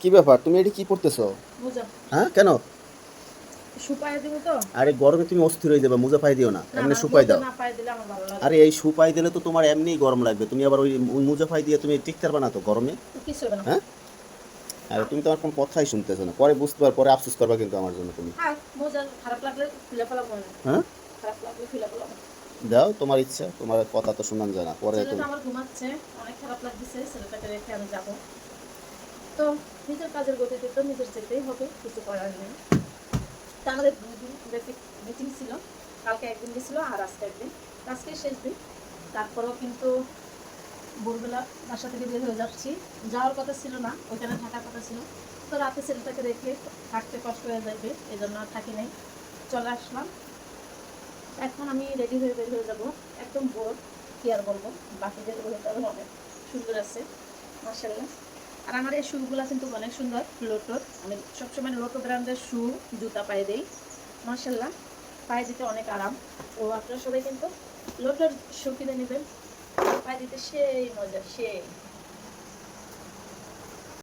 কি ব্যাপার, তুমি এটা কি পড়তেছো? বুঝা হ্যাঁ, কেন? সুপায় দিব তো। আরে গরমে তুমি অস্থির হয়ে যাবে, মোজা পাই দিও না, না এমনি না, সুপাই মোজা দাও। না পায়ে দিলে আমার ভালো লাগে আরে না। এই সুপাই দিলে তো তোমার এমনিই গরম লাগবে, তুমি আবার ওই মোজা পাই দিয়ে তুমি টিকতে পারবে না তো গরমে। তো কিছু হবে না। হ্যাঁ। আরে তুমি তো আমার কোনো কথাই শুনতেছো না, পরে বুঝতে পার, পরে আফসোস করবা কিন্তু আমার জন্য তুমি। থাক, মোজা খারাপ লাগলে খুলে ফেলাবো না। হ্যাঁ। খারাপ লাগলে খুলে ফেলাবো। দাও, তোমার ইচ্ছা, তোমার কথা তো শোনান যায় না পরে ছেলেটা তুমি। আমার ঘুমাচ্ছে, অনেক খারাপ লাগতেছে, ছেলেটাকে রেখে আমি যাব। তো নিজের কাজের গতিতে তো নিজের যেতেই হবে, কিছু করার নেই। তা আমাদের 2 দিন বেসিক মিটিং ছিল। কালকে একদিন গেছিল আর আজকে একদিন। আজকে শেষ দিন। তারপরেও কিন্তু ভোরবেলা বাসা থেকে বের হয়ে যাচ্ছি। যাওয়ার কথা ছিল না, ওইখানে থাকার কথা ছিল। তো রাতে ছেলেটাকে রেখে থাকতে কষ্ট হয়ে যাবে, এই জন্য আর থাকি নাই, চলে আসলাম। এখন আমি রেডি হয়ে বের হয়ে যাব। একদম ভোর, কি আর বলবো। বাকিদের ওয়েদারও অনেক সুন্দর আছে, মার্শাল্লাহ। আর আমার এই শুগুলো কিন্তু অনেক সুন্দর, লোটোর। আমি সবসময় লোটো ব্র্যান্ডের শু জুতা পায়ে দিই, মার্শাল্লাহ। পায়ে দিতে অনেক আরাম। তো আপনারা সবাই কিন্তু লোটোর শু কিনে নেবেন, পায়ে দিতে সেই মজা সেই।